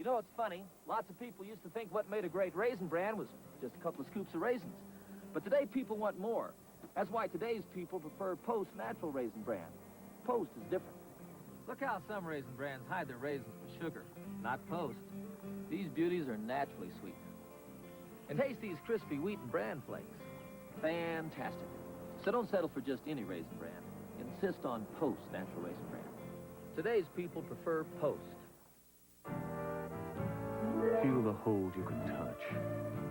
You know, it's funny. Lots of people used to think what made a great Raisin Bran was just a couple of scoops of raisins. But today people want more. That's why today's people prefer Post Natural Raisin Bran. Post is different. Look how some Raisin Brans hide their raisins with sugar. Not Post. These beauties are naturally sweet. And taste these crispy wheat and bran flakes. Fantastic. So don't settle for just any Raisin Bran. Insist on Post Natural Raisin Bran. Today's people prefer Post. Feel the hold you can touch.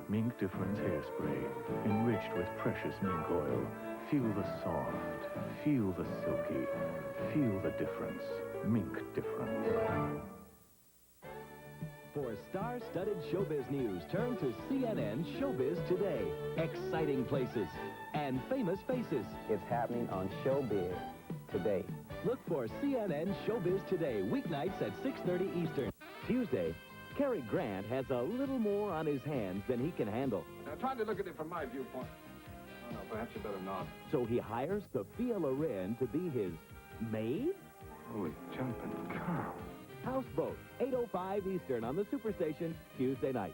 Mink Difference Hairspray, enriched with precious mink oil. Feel the soft, feel the silky, feel the difference. Mink Difference. For star-studded showbiz news, turn to CNN Showbiz Today. Exciting places and famous faces. It's happening on Showbiz Today. Look for CNN Showbiz Today, weeknights at 6:30 Eastern. Tuesday, Cary Grant has a little more on his hands than he can handle. Now, try to look at it from my viewpoint. Oh, no, perhaps you better not. So he hires Sophia Loren to be his maid? Holy jumping cow. Houseboat, 8:05 Eastern on the Superstation, Tuesday night.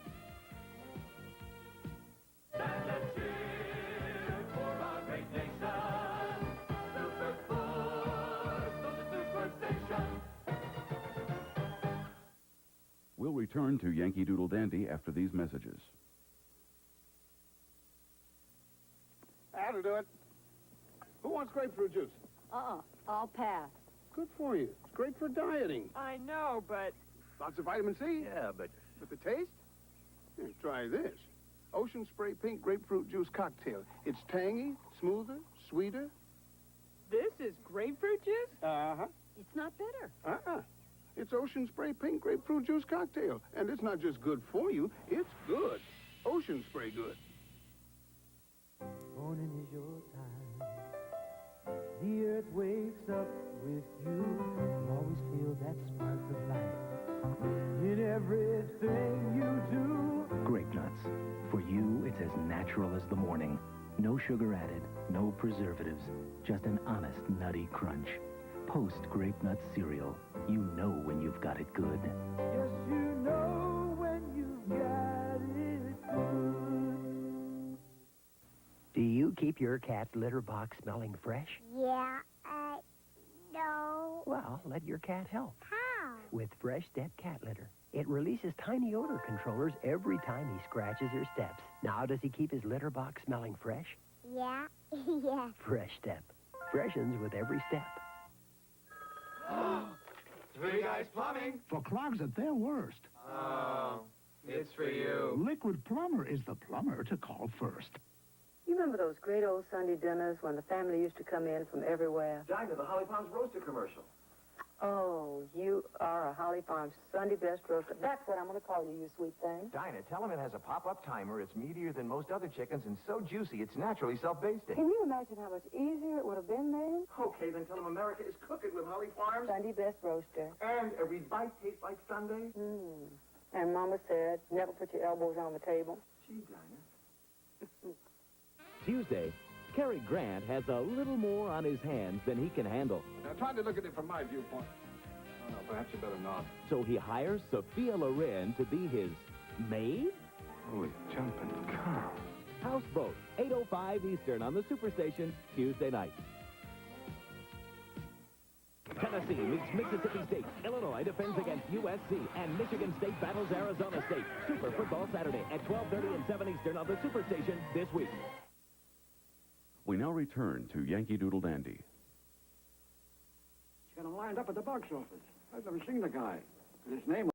We'll return to Yankee Doodle Dandy after these messages. That'll do it. Who wants grapefruit juice? I'll pass. Good for you. It's great for dieting. I know, but... Lots of vitamin C? Yeah, but... But the taste? Here, try this. OceanSpray Pink Grapefruit Juice Cocktail. It's tangy, smoother, sweeter. This is grapefruit juice? Uh-huh. It's not bitter. It's OceanSpray Pink Grapefruit Juice Cocktail. And it's not just good for you, it's good. OceanSpray good. Morning is your time. The earth wakes up with you. You always feel that spark of life in everything you do. Grape Nuts. For you, it's as natural as the morning. No sugar added, no preservatives. Just an honest, nutty crunch. Post Grape Nuts cereal. You know when you've got it good. Yes, you know when you've got it good. Do you keep your cat's litter box smelling fresh? Yeah, no. Well, let your cat help. How? With Fresh Step cat litter. It releases tiny odor controllers every time he scratches or steps. Now, does he keep his litter box smelling fresh? Yeah, yeah. Fresh Step. Freshens with every step. Three Guys Plumbing. For clogs at their worst. Oh, it's for you. Liquid Plumr is the plumber to call first. You remember those great old Sunday dinners when the family used to come in from everywhere? Dinah, the Holly Farms Roaster commercial. Oh, you are a Holly Farms Sunday best roaster. That's what I'm going to call you, you sweet thing. Dinah, tell him it has a pop-up timer. It's meatier than most other chickens and so juicy it's naturally self-basting. Can you imagine how much easier it would have been then? Okay, then tell them America is cooking with Holly Farms. Sunday best roaster. And every bite tastes like Sunday. And Mama said, never put your elbows on the table. Gee, Dinah. Tuesday, Cary Grant has a little more on his hands than he can handle. Now, try to look at it from my viewpoint. Oh, no, perhaps you better not. So he hires Sophia Loren to be his maid? Holy jumping cow. Houseboat, 8:05 Eastern on the Superstation, Tuesday night. Tennessee meets Mississippi State. Illinois defends against USC. And Michigan State battles Arizona State. Super Football Saturday at 12:30 and 7 Eastern on the Superstation this week. We now return to Yankee Doodle Dandy. He's got him lined up at the box office. I've never seen the guy. His name